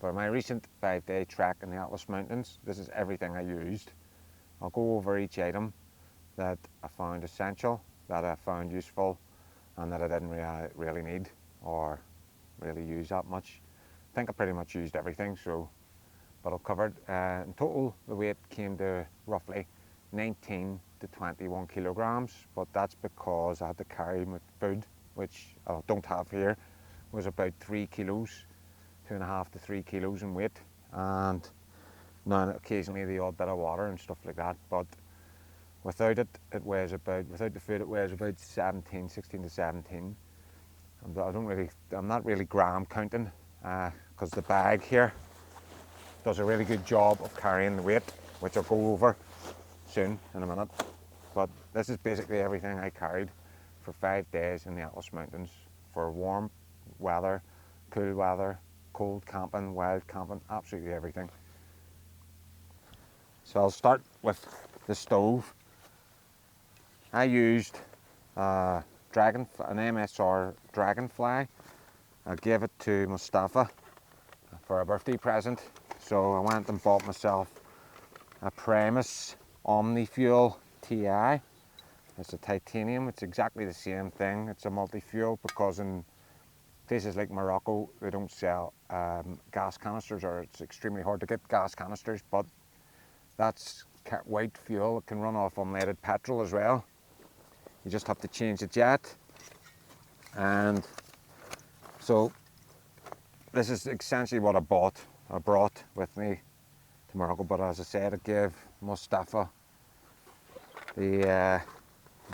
for my recent 5-day trek in the Atlas Mountains, this is everything I used. I'll go over each item that I found essential, that I found useful, and that I didn't really need or really use that much. I think I pretty much used everything, so but I'll cover it. In total, the weight came to roughly 19 to 21 kilograms, but that's because I had to carry my food, which I don't have here, was about 3 kilos, 2.5 to 3 kilos in weight, and now occasionally the odd bit of water and stuff like that. But without it, without the food, it weighs about 16 to 17. I'm not really gram counting, because the bag here does a really good job of carrying the weight, which I'll go over soon in a minute. But this is basically everything I carried for 5 days in the Atlas Mountains for warm weather, cool weather, cold camping, wild camping, absolutely everything. So I'll start with the stove. I used an MSR Dragonfly. I gave it to Mustafa for a birthday present. So I went and bought myself a Primus Omni-Fuel TI. It's a titanium, it's exactly the same thing. It's a multi-fuel because in places like Morocco, they don't sell gas canisters, or it's extremely hard to get gas canisters, but that's white fuel. It can run off unleaded petrol as well. You just have to change the jet. And so this is essentially what I brought with me to Morocco, but as I said, I gave Mustafa the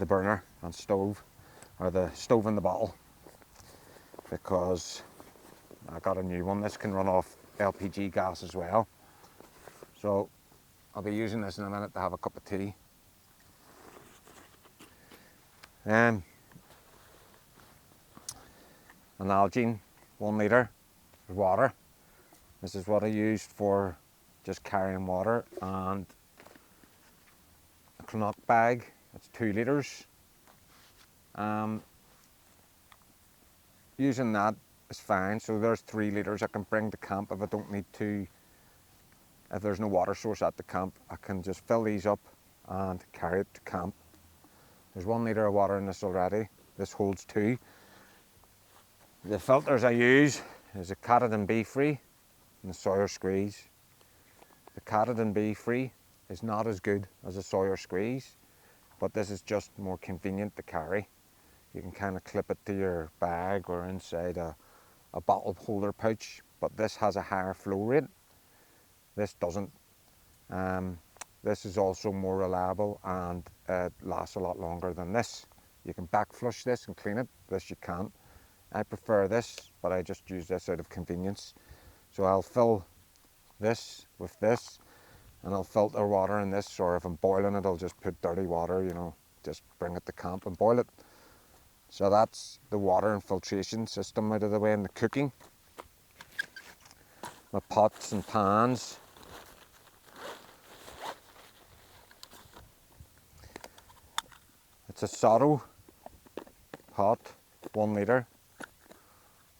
burner and stove, or the stove in the bottle, because I got a new one. This can run off LPG gas as well. So I'll be using this in a minute to have a cup of tea. An Nalgene 1 litre of water. This is what I used for just carrying water, and a Knock bag, it's 2 litres. Using that is fine, so there's 3 litres I can bring to camp if I don't need to. If there's no water source at the camp, I can just fill these up and carry it to camp. There's 1 litre of water in this already. This holds 2. The filters I use is a Katadyn Bee Free and the Sawyer Squeeze. The Katadyn Bee Free is not as good as a Sawyer Squeeze, but this is just more convenient to carry. You can kind of clip it to your bag or inside a bottle holder pouch, but this has a higher flow rate. This doesn't. This is also more reliable, and it lasts a lot longer than this. You can back flush this and clean it. This you can't. I prefer this, but I just use this out of convenience. So I'll fill this with this, and I'll filter water in this, or if I'm boiling it, I'll just put dirty water, just bring it to camp and boil it. So that's the water and filtration system out of the way. In the cooking, my pots and pans. It's a Sotto pot, 1 litre,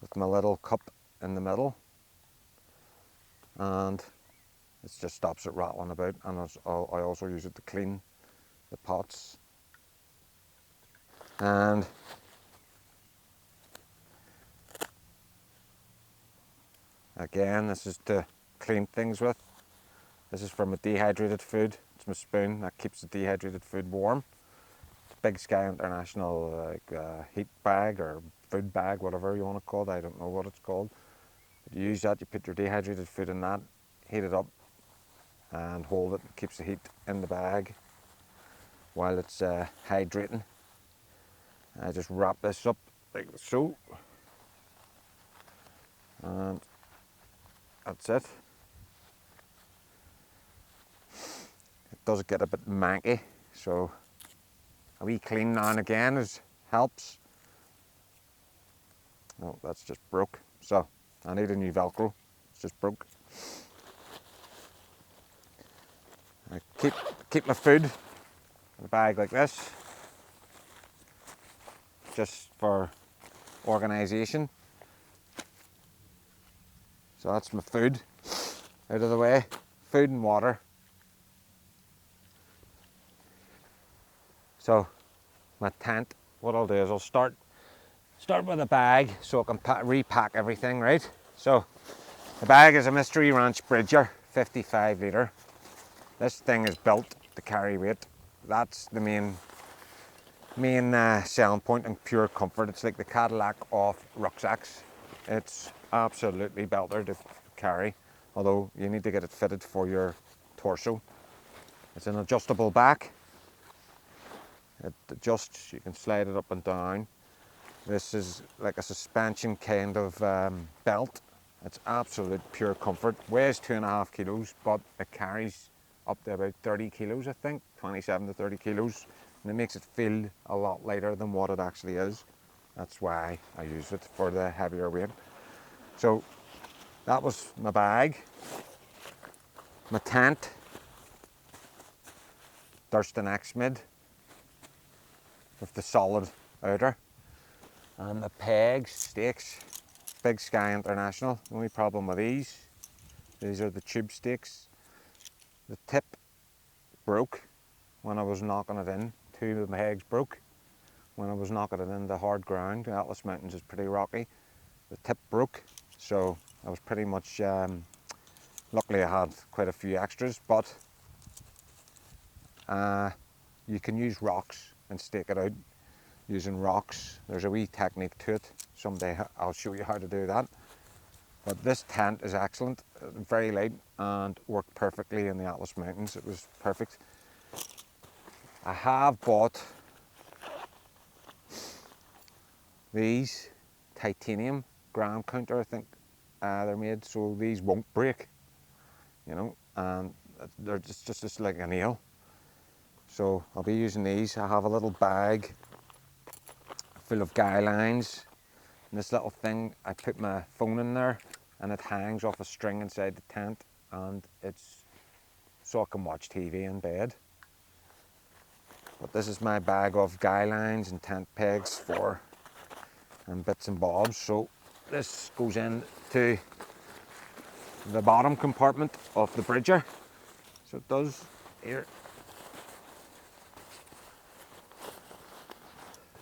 with my little cup in the middle, and it just stops it rattling about, and I also use it to clean the pots. And again, this is to clean things with. This is for my dehydrated food. It's my spoon that keeps the dehydrated food warm. It's Big Sky International heat bag or food bag, whatever you want to call it. I don't know what it's called. But you use that, you put your dehydrated food in that, heat it up and hold it. It keeps the heat in the bag while it's hydrating. I just wrap this up like so, and that's it. It does get a bit manky, so a wee clean now and again helps. Oh, that's just broke, so I need a new Velcro. It's just broke. I keep my food in a bag like this, just for organisation. So that's my food out of the way. Food and water. So my tent, what I'll do is I'll start with a bag so I can repack everything, right? So the bag is a Mystery Ranch Bridger, 55 litre. This thing is built to carry weight. That's the main selling point and pure comfort. It's like the Cadillac of rucksacks. It's absolutely belter to carry, although you need to get it fitted for your torso. It's an adjustable back. It adjusts, you can slide it up and down. This is like a suspension kind of belt. It's absolute pure comfort. Weighs 2.5 kilos, but it carries up to about 30 kilos, I think, 27 to 30 kilos. And it makes it feel a lot lighter than what it actually is. That's why I use it, for the heavier weight. So that was my bag. My tent, Durston X-Mid with the solid outer. And the pegs, stakes, Big Sky International. The only problem with these are the tube stakes. The tip broke when I was knocking it in. Two of the pegs broke when I was knocking it into hard ground. The Atlas Mountains is pretty rocky. The tip broke, so I was pretty much, luckily I had quite a few extras, but you can use rocks and stake it out using rocks. There's a wee technique to it. Someday I'll show you how to do that. But this tent is excellent, very light, and worked perfectly in the Atlas Mountains. It was perfect. I have bought these titanium gram counter, I think they're made, so these won't break, you know, and they're just like a nail. So I'll be using these. I have a little bag full of guy lines. And this little thing, I put my phone in there and it hangs off a string inside the tent, and it's so I can watch TV in bed. But this is my bag of guy lines and tent pegs and bits and bobs. So this goes into the bottom compartment of the Bridger. So it does here.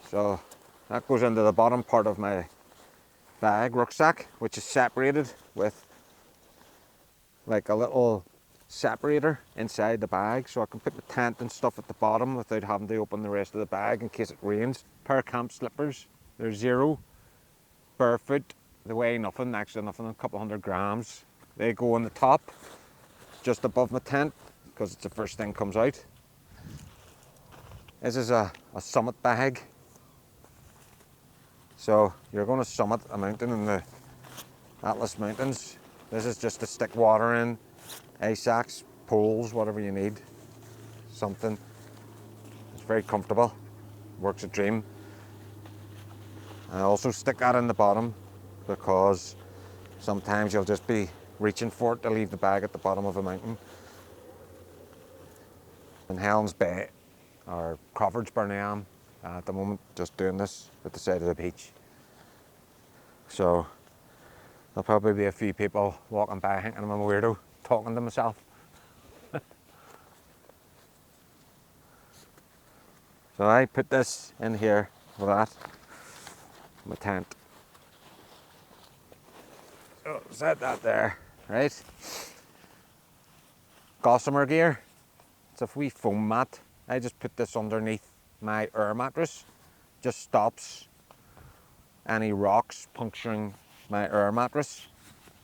So that goes into the bottom part of my bag, rucksack, which is separated with like a little separator inside the bag, so I can put the tent and stuff at the bottom without having to open the rest of the bag in case it rains. Pair of camp slippers, they're 0, barefoot, they weigh nothing, next to nothing, a couple 100 grams. They go on the top, just above my tent, because it's the first thing comes out. This is a summit bag. So you're going to summit a mountain in the Atlas Mountains. This is just to stick water in, ice axe, poles, whatever you need, something. It's very comfortable, works a dream. I also stick that in the bottom because sometimes you'll just be reaching for it to leave the bag at the bottom of a mountain. In Helens Bay, or Crawfordsburn at the moment, just doing this at the side of the beach. So there'll probably be a few people walking by thinking I'm a weirdo, talking to myself. So I put this in here for that, my tent. So set that there, right? Gossamer gear, it's a wee foam mat. I just put this underneath my air mattress. Just stops any rocks puncturing my air mattress.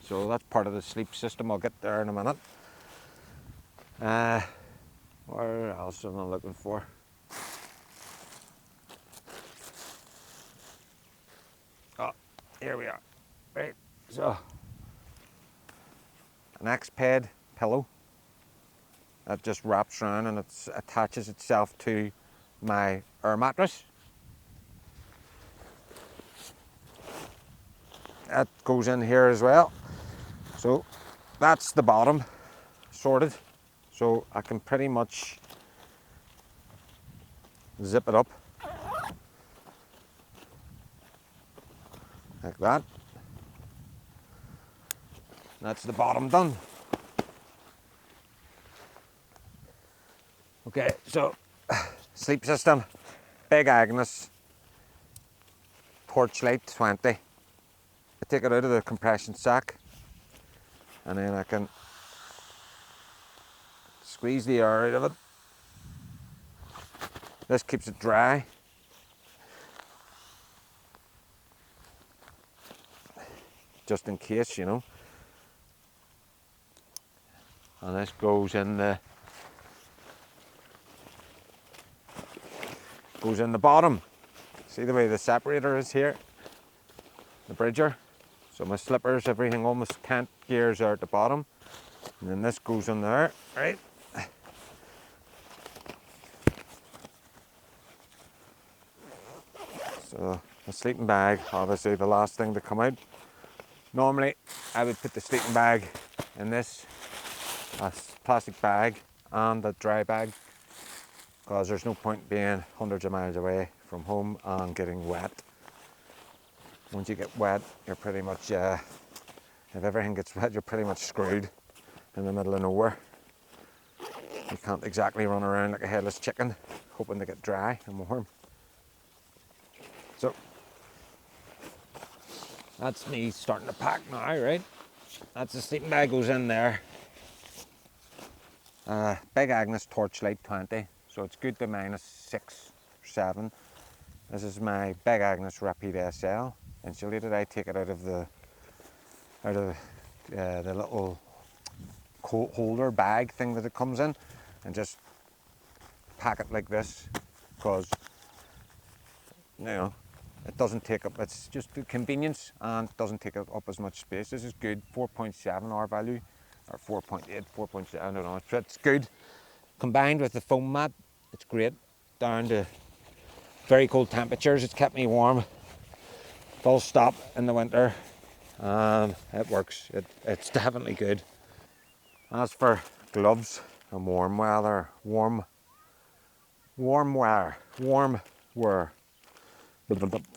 So that's part of the sleep system. I'll get there in a minute. Where else am I looking for? Oh, here we are. Right, so an X-Ped pillow that just wraps around and it attaches itself to my air mattress. That goes in here as well. So that's the bottom sorted. So I can pretty much zip it up like that. That's the bottom done. Okay, so sleep system, Big Agnes, Torchlight 20. I take it out of the compression sack and then I can squeeze the air out of it. This keeps it dry. Just in case, you know. And this goes in the bottom. See the way the separator is here? The bridger. So my slippers, everything, all my cant gears are at the bottom. And then this goes in there, right? So the sleeping bag, obviously the last thing to come out. Normally I would put the sleeping bag in this plastic bag and a dry bag, because there's no point being hundreds of miles away from home and getting wet. Once you get wet, you're pretty much, if everything gets wet, you're pretty much screwed in the middle of nowhere. You can't exactly run around like a headless chicken hoping to get dry and warm. So that's me starting to pack now, right? That's the sleeping bag goes in there. Big Agnes Torchlight 20, so it's good to -6 or 7. This is my Big Agnes Rapid SL insulated. I take it out of the little holder bag thing that it comes in, and just pack it like this, because you know it doesn't take up. It's just the convenience and doesn't take up as much space. This is good. 4.7 R value, or 4.8, 4.7. I don't know. It's good. Combined with the foam mat, it's great. Down to very cold temperatures. It's kept me warm. Full stop in the winter. It works. It's definitely good. As for gloves and warm wear.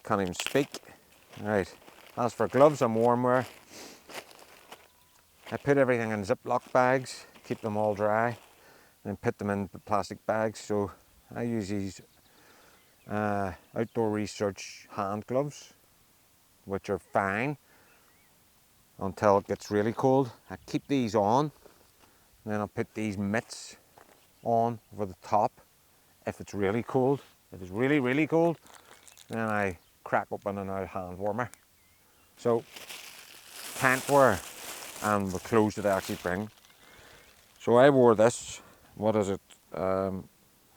Can't even speak. Right. As for gloves and warm wear, I put everything in Ziploc bags, keep them all dry, and put them in plastic bags. So I use these Outdoor Research hand gloves, which are fine until it gets really cold. I keep these on, and then I'll put these mitts on over the top if it's really cold. If it's really, really cold, then I crack open another hand warmer. So can't wear and the clothes that I actually bring. So I wore this. What is it? I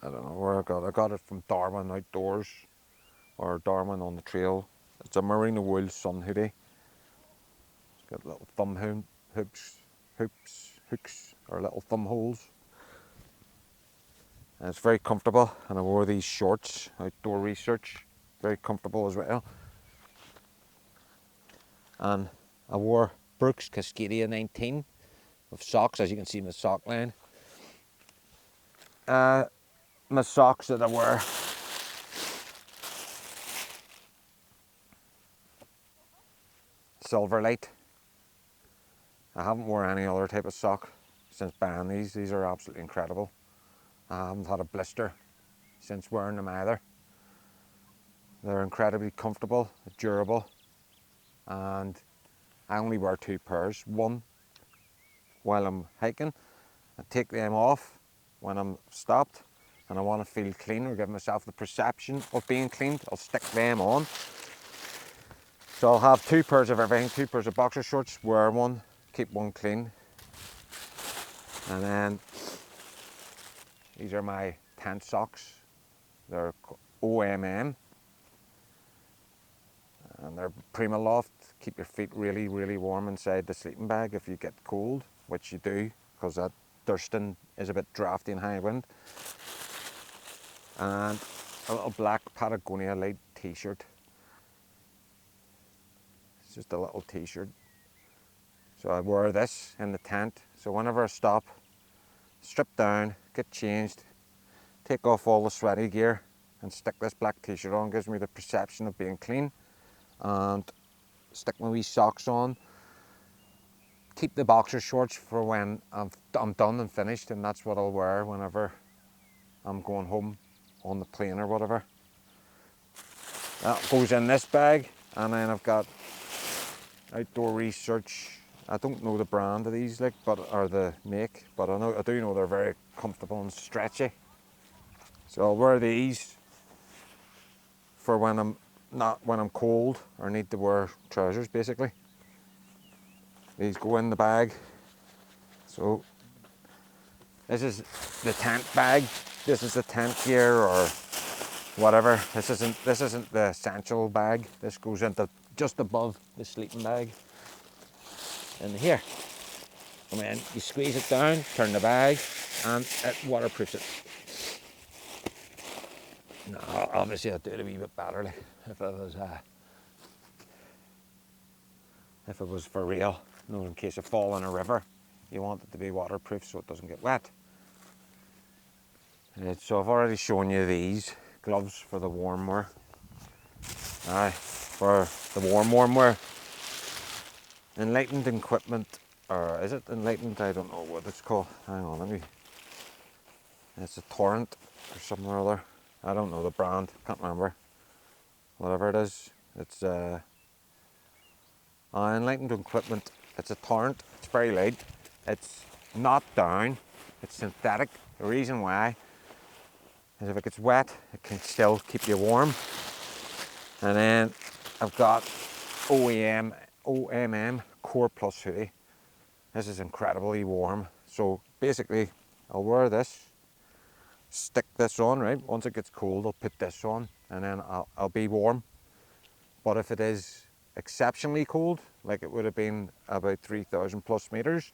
don't know where I got it. I got it from Darwin Outdoors or Darwin on the Trail. It's a merino wool sun hoodie. It's got little thumb hooks, or little thumb holes. And it's very comfortable. And I wore these shorts, Outdoor Research, very comfortable as well. And I wore Brooks Cascadia 19 with socks, as you can see in the sock line. My socks that I wear, Silverlight. I haven't worn any other type of sock since buying these. These are absolutely incredible. I haven't had a blister since wearing them either. They're incredibly comfortable, durable, and I only wear 2 pairs. One while I'm hiking, I take them off when I'm stopped and I want to feel clean or give myself the perception of being cleaned. I'll stick them on. So I'll have 2 pairs of everything, 2 pairs of boxer shorts, wear one, keep one clean. And then these are my tent socks. They're OMM. And they're Prima Loft. Keep your feet really, really warm inside the sleeping bag if you get cold, which you do, because that Durston is a bit drafty and high wind. And a little black Patagonia light t-shirt. It's just a little t-shirt. So I wear this in the tent. So whenever I stop, strip down, get changed, take off all the sweaty gear and stick this black t-shirt on. Gives me the perception of being clean. And stick my wee socks on. keep the boxer shorts for when I'm done and finished, and that's what I'll wear whenever I'm going home on the plane or whatever. That goes in this bag, and then I've got Outdoor Research. I don't know the brand of these, like, or the make, but I do know they're very comfortable and stretchy. So I'll wear these for when I'm cold or need to wear trousers, basically. These go in the bag. So this is the tent bag. This is the tent gear or whatever. This isn't the essential bag. This goes into just above the sleeping bag in here. I mean, you squeeze it down, turn the bag, and it waterproofs it. No, obviously I'd do it a wee bit better, like, if it was for real. You know, in case you fall in a river, you want it to be waterproof so it doesn't get wet. Right, so I've already shown you these gloves for the warm wear. Aye, for the warm wear. Enlightened Equipment, or is it Enlightened? I don't know what it's called. Hang on, let me. It's a Torrent or something or other. I don't know the brand, can't remember. Whatever it is, it's Enlightened Equipment. It's a Torrent, it's very light. It's not down, it's synthetic. The reason why is if it gets wet, it can still keep you warm. And then I've got OMM Core Plus hoodie. This is incredibly warm. So basically, I'll wear this, stick this on, right? Once it gets cold, I'll put this on, and then I'll be warm. But if it is exceptionally cold, like it would have been about 3,000 plus meters,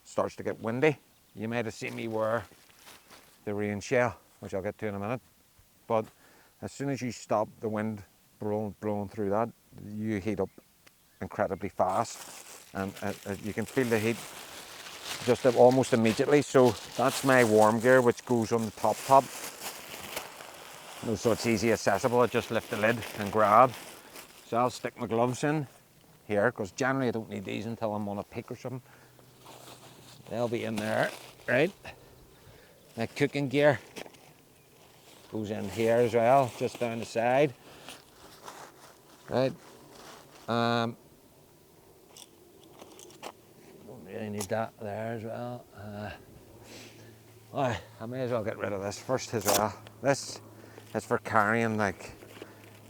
starts to get windy, you might have seen me wear the rain shell, which I'll get to in a minute. But as soon as you stop the wind blowing through that, you heat up incredibly fast, and you can feel the heat just almost immediately. So that's my warm gear, which goes on the top. So it's easy accessible. I just lift the lid and grab. So I'll stick my gloves in here, because generally I don't need these until I'm on a peak or something. They'll be in there, right? My cooking gear goes in here as well, just down the side, right? Don't really need that there as well. I may as well get rid of this first as well. This is for carrying, like,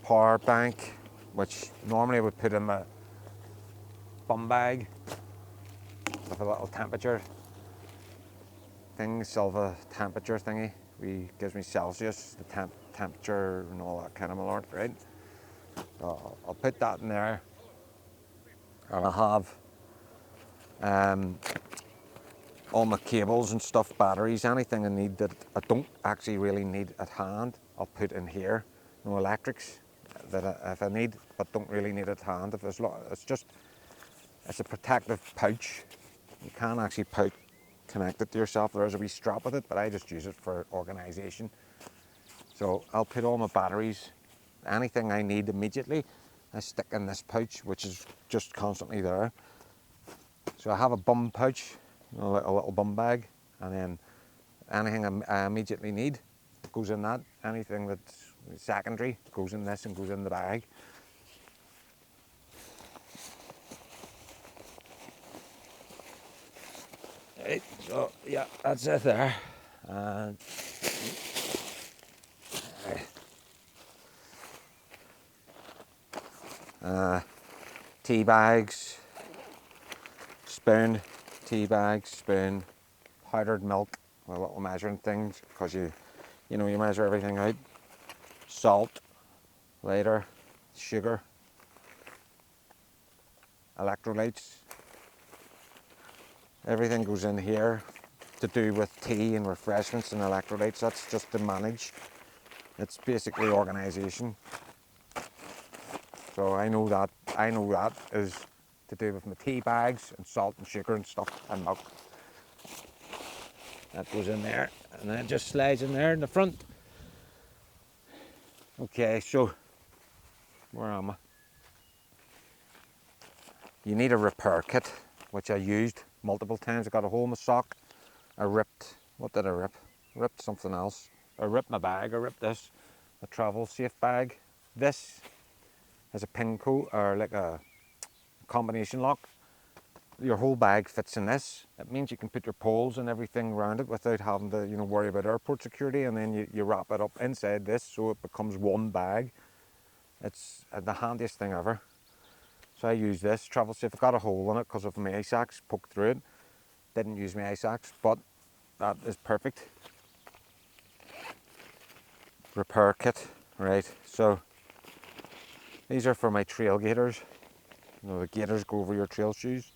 power bank, which normally I would put in my bum bag with a little temperature thing, silver temperature thingy. Gives me Celsius, the temperature and all that kind of malark, right? So I'll put that in there, and I'll have all my cables and stuff, batteries, anything I need that I don't actually really need at hand, I'll put in here. No electrics that if I need, but don't really need at hand. It's a protective pouch. You can actually connect it to yourself. There's a wee strap with it, but I just use it for organisation. So I'll put all my batteries, anything I need immediately, I stick in this pouch, which is just constantly there. So I have a bum pouch, a little bum bag, and then anything I immediately need goes in that. Anything that's secondary goes in this and goes in the bag. Right, so yeah, that's it there. And tea bags, spoon, tea bags, spoon, powdered milk, with little measuring things, because you measure everything out. Salt, lighter, sugar, electrolytes. Everything goes in here to do with tea and refreshments and electrolytes. That's just to manage. It's basically organisation. So I know that is to do with my tea bags and salt and sugar and stuff and milk. That goes in there, and then it just slides in there in the front. Okay, so where am I? You need a repair kit. which I used multiple times. I got a hole in my sock. I ripped, what did I rip? I ripped something else. I ripped my bag, I ripped this, a travel safe bag. This has a pin code, or like a combination lock. Your whole bag fits in this. It means you can put your poles and everything around it without having to, worry about airport security, and then you wrap it up inside this so it becomes one bag. It's the handiest thing ever. So I use this, travel safe. I got a hole in it because of my ice axe poked through it. Didn't use my ice axe, but that is perfect. Repair kit, right? So these are for my trail gaiters. The gaiters go over your trail shoes.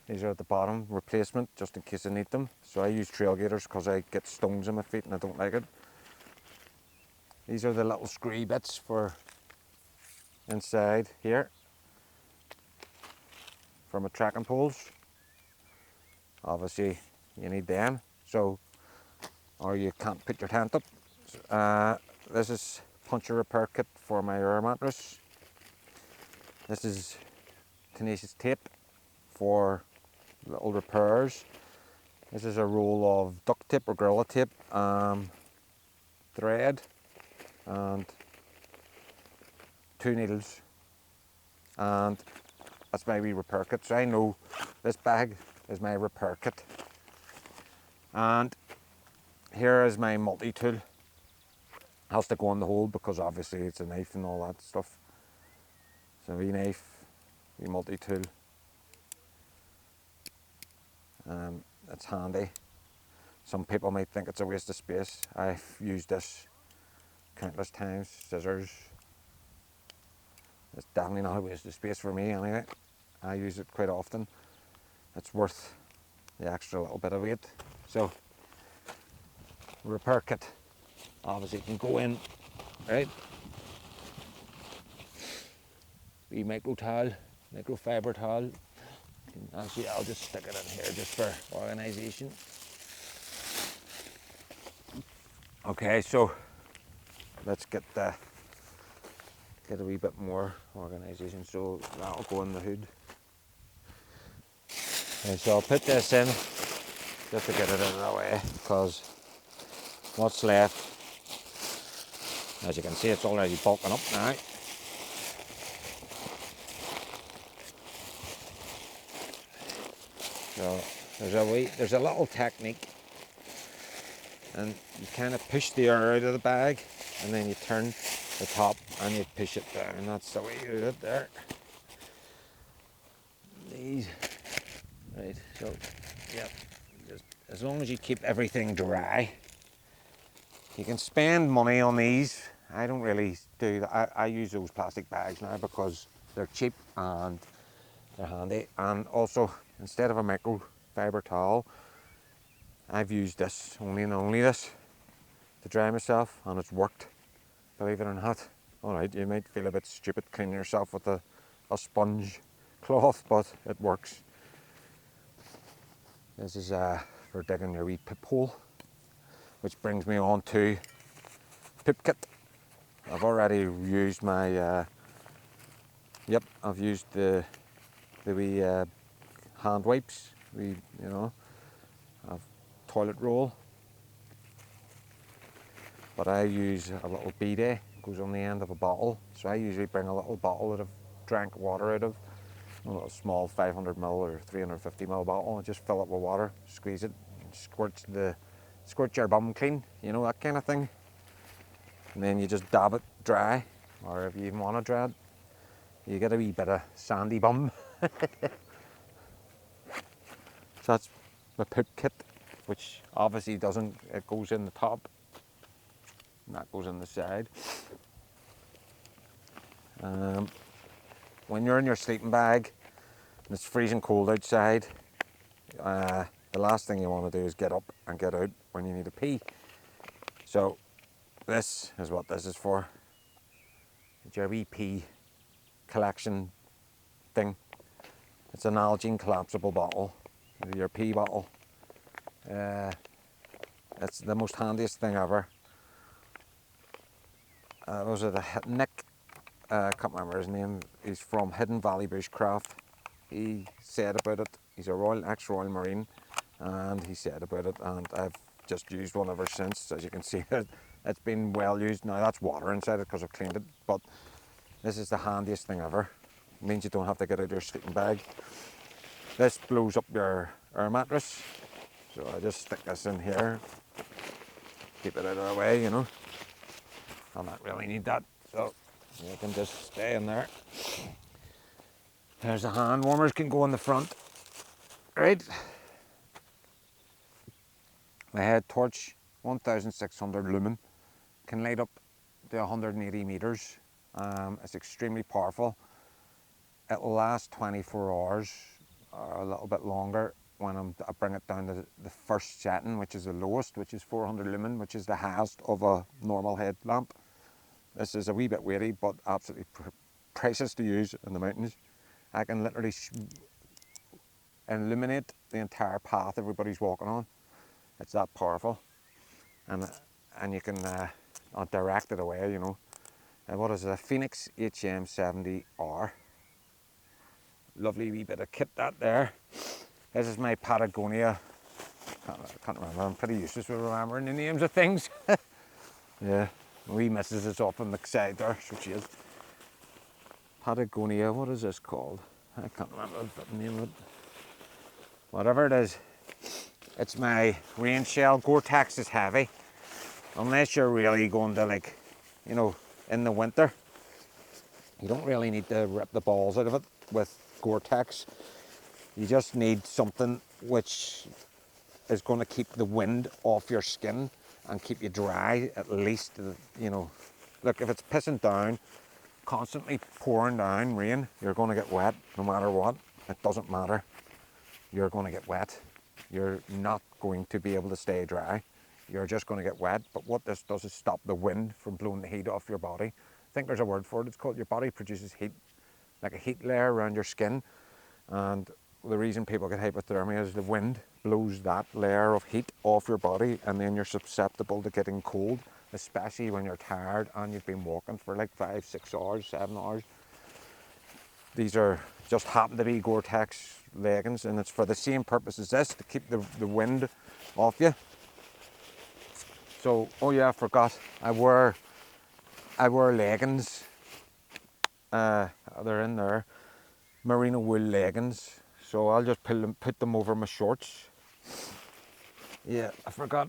These are at the bottom, replacement, just in case I need them. So I use trail gaiters because I get stones in my feet and I don't like it. These are the little screw bits for inside here for my tracking poles. Obviously you need them, so, or you can't put your tent up. This is puncture repair kit for my air mattress. This is tenacious tape for little repairs. This is a roll of duct tape or Gorilla tape, thread, and 2 needles. And that's my wee repair kit. So I know this bag is my repair kit. And here is my multi-tool. Has to go in the hole because obviously it's a knife and all that stuff. So wee knife, wee multi-tool. It's handy. Some people might think it's a waste of space. I've used this countless times. Scissors. It's definitely not a waste of space for me anyway. I use it quite often. It's worth the extra little bit of weight. So, repair kit. Obviously it can go in, right? Wee micro towel, microfiber towel. Actually, I'll just stick it in here just for organisation. Okay, so let's get a wee bit more organisation. So that'll go in the hood. Okay, so I'll put this in just to get it out of the way, because what's left, as you can see, it's already bulking up now. So there's a little technique, and you kind of push the air out of the bag, and then you turn the top and you push it down. That's the way you do it there. These, right? So, yep. Just as long as you keep everything dry, you can spend money on these. I don't really do that. I use those plastic bags now because they're cheap and they're handy. And also, instead of a microfiber towel, I've used this, only and only this, to dry myself, and it's worked, believe it or not. Alright, you might feel a bit stupid cleaning yourself with a sponge cloth, but it works. This is for digging your wee pip hole, which brings me on to pip kit. I've already used my, I've used the wee hand wipes, I've toilet roll, but I use a little bidet, goes on the end of a bottle. So I usually bring a little bottle that I've drank water out of, a little small 500ml or 350ml bottle, and just fill it with water, squeeze it, squirt your bum clean, that kind of thing. And then you just dab it dry, or if you even want to dry it, you get a wee bit of sandy bum. So that's my poop kit, which obviously it goes in the top, and that goes in the side. When you're in your sleeping bag and it's freezing cold outside, the last thing you want to do is get up and get out when you need to pee. So this is what this is for. It's your wee pee collection thing. It's an Nalgene collapsible bottle, your pee bottle. It's the most handiest thing ever. Those are the Nick, I can't remember his name. He's from Hidden Valley Bushcraft. He said about it He's a ex-Royal Marine, and he said about it, and I've just used one ever since. As you can see, it's been well used. Now that's water inside it because I've cleaned it, but this is the handiest thing ever. It means you don't have to get out your sleeping bag. This blows up your air mattress, so I just stick this in here, keep it out of the way, you know. I don't really need that, so you can just stay in there. There's the hand warmers, can go in the front, right? My head torch, 1600 lumen, can light up to 180 meters. It's extremely powerful. It'll last 24 hours or a little bit longer when I bring it down to the first setting, which is the lowest, which is 400 lumen, which is the highest of a normal headlamp. This is a wee bit weighty, but absolutely precious to use in the mountains. I can literally illuminate the entire path everybody's walking on. It's that powerful, and you can direct it away, you know. And what is it? A Phoenix HM70R. Lovely wee bit of kit that there. This is my Patagonia. I can't remember. I'm pretty useless with remembering the names of things. Yeah, my wee missus is up on the side there, so she is. Patagonia. What is this called? I can't remember the name of it. Whatever it is, it's my rain shell. Gore-Tex is heavy, unless you're really going to, like, you know, in the winter. You don't really need to rip the balls out of it with Gore-Tex. You just need something which is going to keep the wind off your skin and keep you dry, at least, you know. Look, if it's pissing down, constantly pouring down rain, you're going to get wet no matter what. It doesn't matter. You're going to get wet. You're not going to be able to stay dry. You're just going to get wet. But what this does is stop the wind from blowing the heat off your body. I think there's a word for it. It's called, your body produces heat, like a heat layer around your skin. And the reason people get hypothermia is the wind blows that layer of heat off your body, and then you're susceptible to getting cold, especially when you're tired and you've been walking for like 5, 6 hours, 7 hours. These are just happen to be Gore-Tex leggings, and it's for the same purpose as this, to keep the wind off you. So, oh yeah, I forgot, I wear leggings. They're in there, Merino wool leggings. So I'll just put them over my shorts. Yeah, I forgot.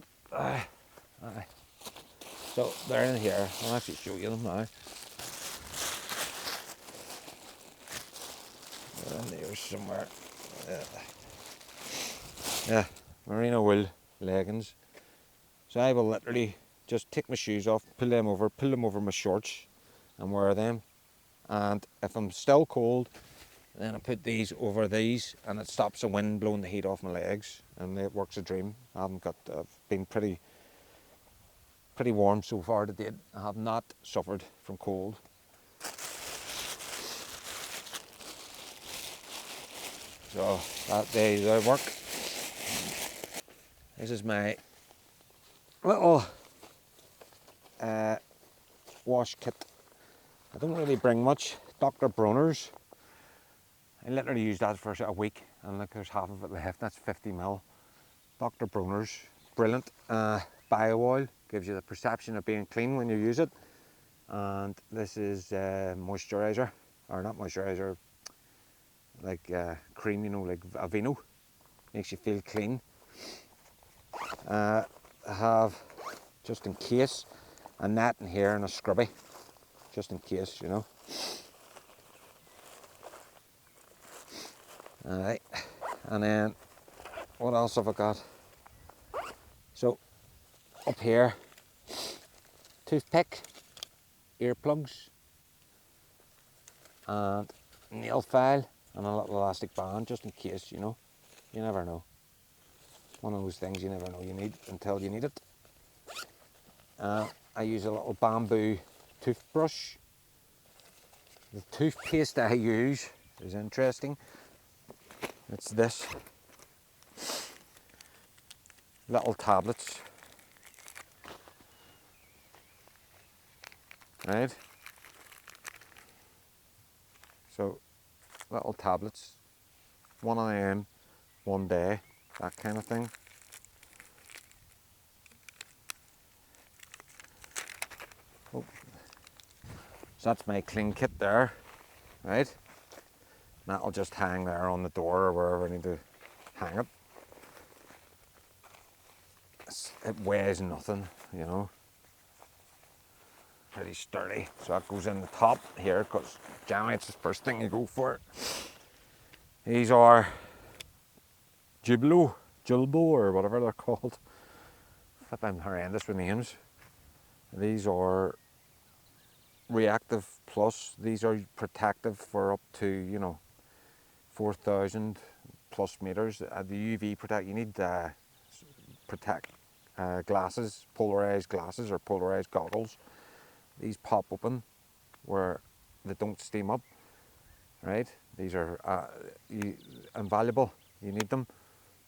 So they're in here. I'll actually show you them now. They're in there somewhere. Yeah, Merino wool leggings. So I will literally just take my shoes off, pull them over my shorts, and wear them. And if I'm still cold, then I put these over these, and it stops the wind blowing the heat off my legs, and it works a dream. I've been pretty warm so far to date. I have not suffered from cold. So they work. This is my little wash kit. I don't really bring much. Dr. Bronner's. I literally used that for a week, and look, there's half of it left. That's 50ml. Dr. Bronner's, brilliant. Bio oil, gives you the perception of being clean when you use it. And this is moisturizer, or not moisturizer, like cream, you know, like Aveeno. Makes you feel clean. I have, just in case, a net in here and a scrubby, just in case, you know. Alright, and then what else have I got? So up here, toothpick, earplugs, and nail file, and a little elastic band, just in case, you know. You never know. One of those things you never know you need until you need it. I use a little bamboo toothbrush. The toothpaste I use is interesting. It's this. Little tablets. Right? So, little tablets. One of them one day, that kind of thing. Oh. So that's my clean kit there, right? And that'll just hang there on the door or wherever I need to hang it. It weighs nothing, you know. Pretty sturdy. So that goes in the top here, because generally it's the first thing you go for. These are Jublo, or whatever they're called. I'm horrendous with names. These are reactive plus. These are protective for up to, you know, 4,000 plus meters. The UV protect. You need protect glasses, polarized glasses or polarized goggles. These pop open where they don't steam up. Right? These are invaluable. You need them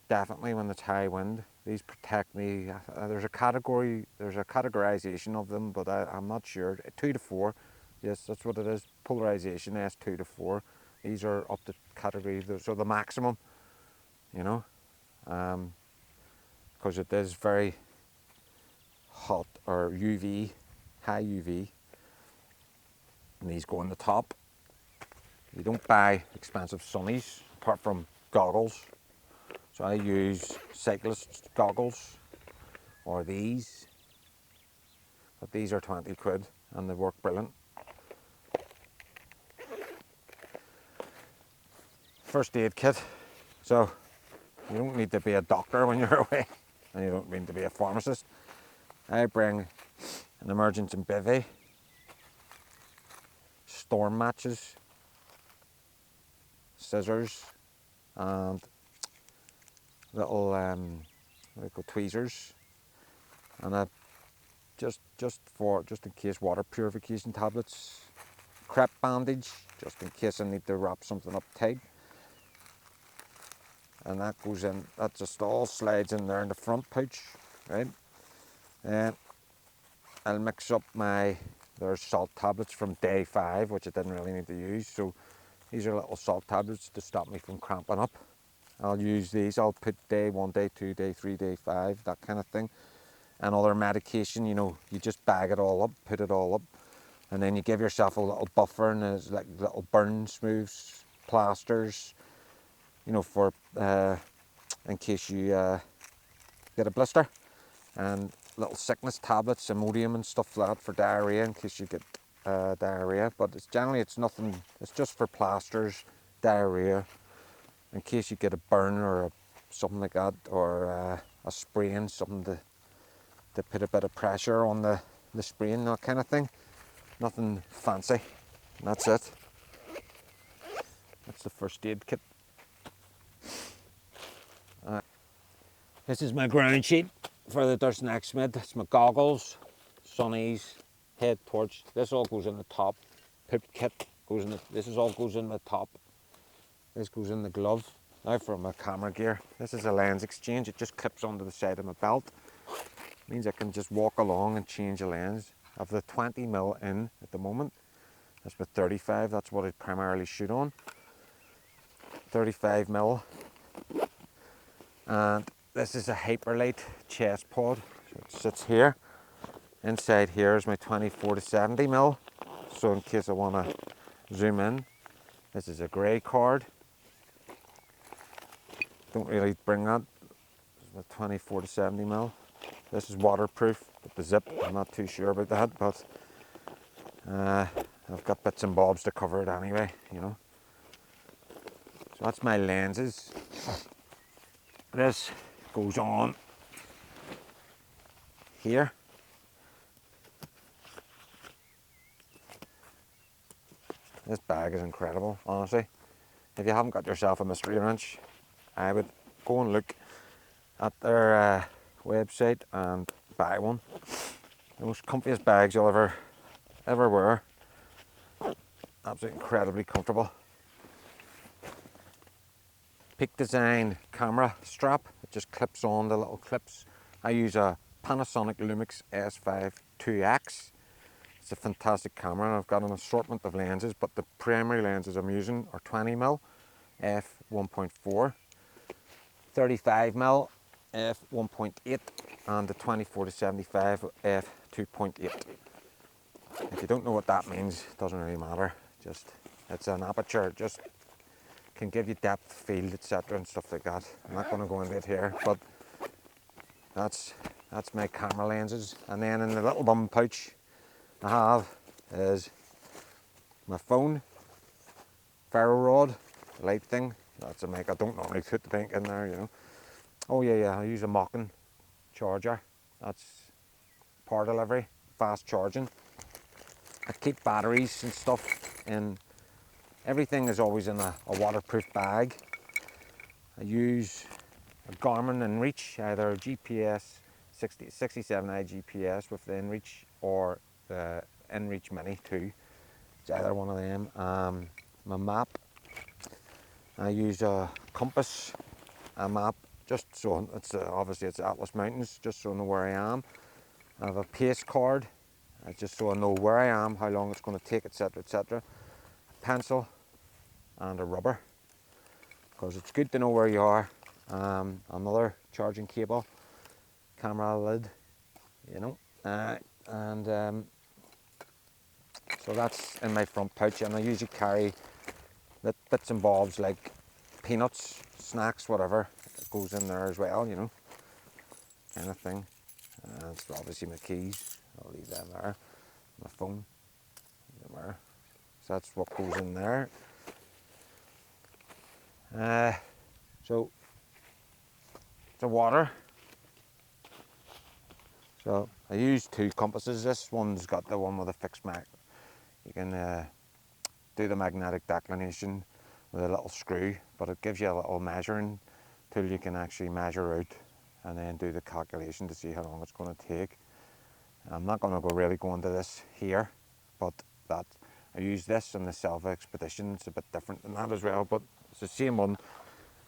definitely when it's high wind. These protect me. There's a categorization of them, but I'm not sure. 2 to 4. Yes, that's what it is. Polarization S2 to 4. These are up to category. So the maximum, you know, because it is very hot or UV, high UV. And these go on the top. You don't buy expensive sunnies apart from goggles. So I use cyclist goggles or these, but these are 20 quid and they work brilliant. First aid kit. So you don't need to be a doctor when you're away, and you don't need to be a pharmacist. I bring an emergency bivvy, storm matches, scissors, and little what do you call, tweezers, and I just in case water purification tablets, crep bandage, just in case I need to wrap something up tight. And that goes in, that just all slides in there in the front pouch, right? And I'll mix up there's salt tablets from day 5, which I didn't really need to use. So these are little salt tablets to stop me from cramping up. I'll use these, I'll put day 1, day 2, day 3, day 5, that kind of thing. And other medication, you know, you just bag it all up, put it all up. And then you give yourself a little buffer, and there's like little burn smooths, plasters, you know, for in case you get a blister, and little sickness tablets, Imodium and stuff like that for diarrhea in case you get diarrhea. But it's nothing. It's just for plasters, diarrhea, in case you get a burn or something like that, or a sprain, something to put a bit of pressure on the sprain, that kind of thing. Nothing fancy. And that's it. That's the first aid kit. This is my ground sheet for the Durston X-Mid. That's my goggles, sunnies, head torch. This all goes in the top. Poop kit goes in this all goes in the top. This goes in the glove. Now for my camera gear. This is a lens exchange. It just clips onto the side of my belt. Means I can just walk along and change a lens. I've the 20mm in at the moment. That's my 35. That's what I primarily shoot on. 35mm. And this is a Hyperlite chest pod. So it sits here. Inside here is my 24 to 70mm. So in case I want to zoom in, this is a grey card. Don't really bring that. This is my 24 to 70mm. This is waterproof with the zip. I'm not too sure about that, but I've got bits and bobs to cover it anyway, you know. So that's my lenses. This goes on here. This bag is incredible, honestly. If you haven't got yourself a mystery wrench, I would go and look at their website and buy one. The most comfiest bags you'll ever wear. Absolutely incredibly comfortable. Peak Design camera strap. It just clips on the little clips. I use a Panasonic Lumix S5IIX. It's a fantastic camera, and I've got an assortment of lenses, but the primary lenses I'm using are 20mm f1.4. 35mm f1.8 and the 24-75 f2.8. If you don't know what that means, it doesn't really matter. Just, it's an aperture, just can give you depth, field, etc. and stuff like that. I'm not going to go into it here, but that's my camera lenses. And then in the little bum pouch I have is my phone, ferro rod, light thing. That's a mic. I don't normally put the mic in there, you know. Oh yeah, I use a Mocking charger. That's power delivery, fast charging. I keep batteries and stuff in. Everything is always in a waterproof bag. I use a Garmin InReach, either GPS 67i GPS with the InReach or the InReach Mini 2. It's either one of them. My map, I use a compass, a map, just so it's obviously it's Atlas Mountains, just so I know where I am. I have a pace card, just so I know where I am, how long it's going to take, etc., etc. A pencil and a rubber, because it's good to know where you are. Another charging cable, camera lid, you know, so that's in my front pouch, and I usually carry the bits and bobs like peanuts, snacks, whatever. It goes in there as well, you know, kind of thing. It's obviously my keys. I'll leave them there. My phone, there. So that's what goes in there. So the water. So I use two compasses. This one's got the one with a fixed mag. You can do the magnetic declination with a little screw, but it gives you a little measuring tool you can actually measure out and then do the calculation to see how long it's going to take. I'm not going to really go into this here, but that I use this in the Selva Expedition. It's a bit different than that as well, but it's the same one.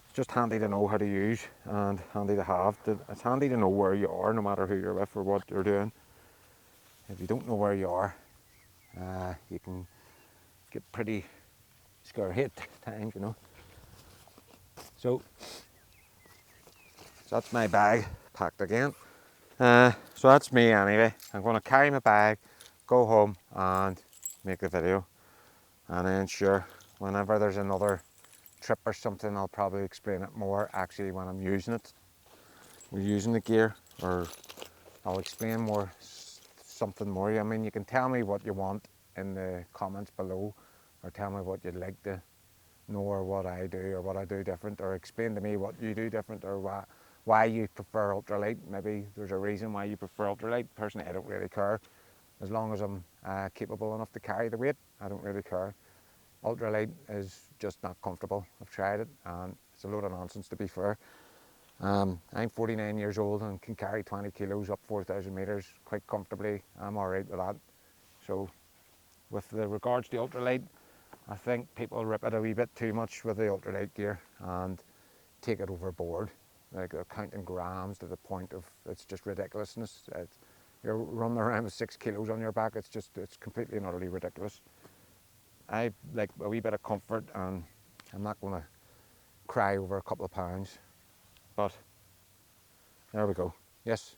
It's just handy to know how to use and handy to have. It's handy to know where you are, no matter who you're with or what you're doing. If you don't know where you are, you can get pretty scary at times, you know. So that's my bag packed again. So that's me anyway. I'm going to carry my bag, go home and make the video. And then sure, whenever there's another trip or something, I'll probably explain it more actually when I'm using it. We're using the gear, or I'll explain more, something more. I mean, you can tell me what you want in the comments below, or tell me what you'd like to know, or what I do, or what I do different, or explain to me what you do different, or why you prefer ultralight. Maybe there's a reason why you prefer ultralight. Personally, I don't really care. As long as I'm capable enough to carry the weight, I don't really care. Ultralight is just not comfortable. I've tried it and it's a load of nonsense, to be fair. I'm 49 years old and can carry 20 kilos up 4,000 metres quite comfortably. I'm alright with that. So with the regards to ultralight, I think people rip it a wee bit too much with the ultralight gear and take it overboard. Like they're counting grams to the point of it's just ridiculousness. You're running around with 6 kilos on your back. It's completely and utterly ridiculous. I like a wee bit of comfort, and I'm not going to cry over a couple of pounds. But there we go. Yes.